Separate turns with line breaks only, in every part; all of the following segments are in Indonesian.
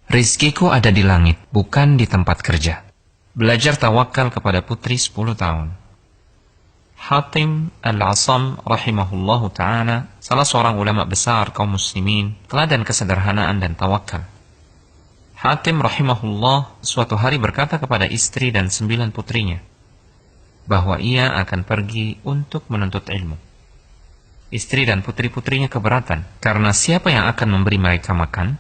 Rizkiku ada di langit, bukan di tempat kerja. Belajar tawakal kepada putri 10 tahun. Hatim Al-Asam rahimahullahu ta'ala, salah seorang ulama besar kaum muslimin, teladan kesederhanaan dan tawakal. Hatim rahimahullah suatu hari berkata kepada istri dan 9 putrinya, bahwa ia akan pergi untuk menuntut ilmu. Istri dan putri-putrinya keberatan, karena siapa yang akan memberi mereka makan?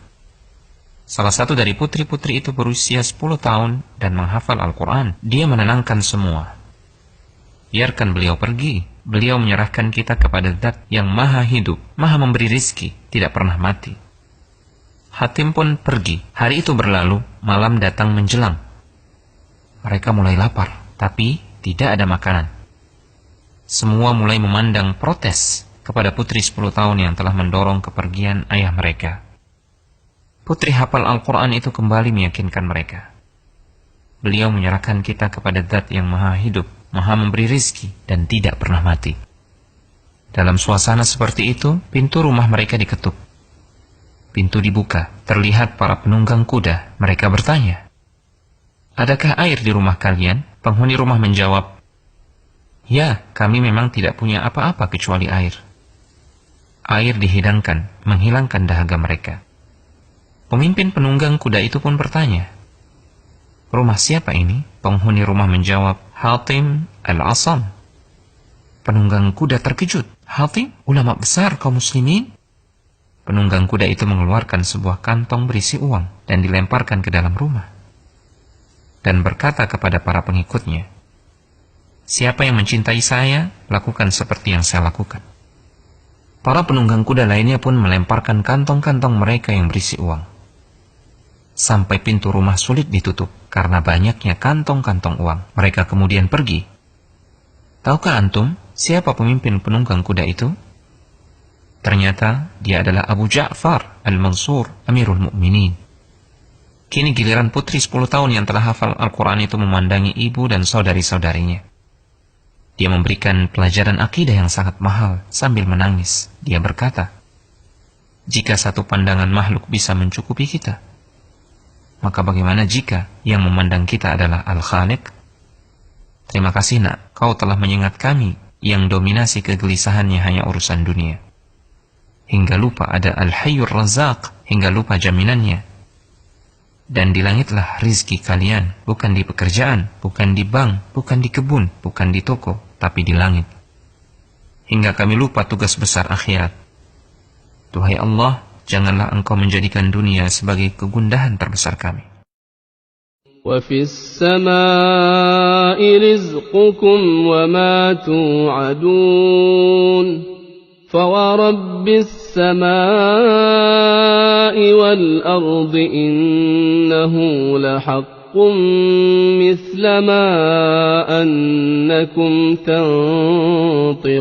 Salah satu dari putri-putri itu berusia 10 tahun dan menghafal Al-Quran. Dia menenangkan semua. Biarkan beliau pergi. Beliau menyerahkan kita kepada Zat yang maha hidup, maha memberi rizki, tidak pernah mati. Hatim pun pergi. Hari itu berlalu, malam datang menjelang. Mereka mulai lapar, tapi tidak ada makanan. Semua mulai memandang protes kepada putri 10 tahun yang telah mendorong kepergian ayah mereka. Putri hafal Al-Quran itu kembali meyakinkan mereka. Beliau menyerahkan kita kepada Zat yang maha hidup, maha memberi rizki, dan tidak pernah mati. Dalam suasana seperti itu, pintu rumah mereka diketuk. Pintu dibuka, terlihat para penunggang kuda. Mereka bertanya, "Adakah air di rumah kalian?" Penghuni rumah menjawab, "Ya, kami memang tidak punya apa-apa kecuali air." Air dihidangkan, menghilangkan dahaga mereka. Pemimpin penunggang kuda itu pun bertanya, "Rumah siapa ini?" Penghuni rumah menjawab, "Hatim Al-Asam." Penunggang kuda terkejut. "Hatim, ulama besar kaum muslimin?" Penunggang kuda itu mengeluarkan sebuah kantong berisi uang dan dilemparkan ke dalam rumah. Dan berkata kepada para pengikutnya, "Siapa yang mencintai saya, lakukan seperti yang saya lakukan." Para penunggang kuda lainnya pun melemparkan kantong-kantong mereka yang berisi uang. Sampai pintu rumah sulit ditutup karena banyaknya kantong-kantong uang. Mereka kemudian pergi. Tahukah antum siapa pemimpin penunggang kuda itu? Ternyata dia adalah Abu Ja'far Al-Mansur, Amirul Mukminin. Kini giliran putri 10 tahun yang telah hafal Al-Quran itu memandangi ibu dan saudari-saudarinya. Dia memberikan pelajaran akidah yang sangat mahal sambil menangis. Dia berkata, "Jika satu pandangan makhluk bisa mencukupi kita, maka bagaimana jika yang memandang kita adalah Al-Khaliq? Terima kasih nak, kau telah mengingat kami yang dominasi kegelisahannya hanya urusan dunia. Hingga lupa ada Al-Hayyur Razzaq, hingga lupa jaminannya. Dan di langitlah rizki kalian, bukan di pekerjaan, bukan di bank, bukan di kebun, bukan di toko, tapi di langit. Hingga kami lupa tugas besar akhirat. Duhai Allah, janganlah engkau menjadikan dunia sebagai kegundahan terbesar kami."
وَفِي السَّمَاءِ رِزْقُكُمْ وَمَا تُوعَدُونَ فَوَرَبِّ السَّمَاءِ وَالْأَرْضِ إِنَّهُ لَحَقٌّ مِثْلَ مَا أَنَّكُمْ تَنطِقُونَ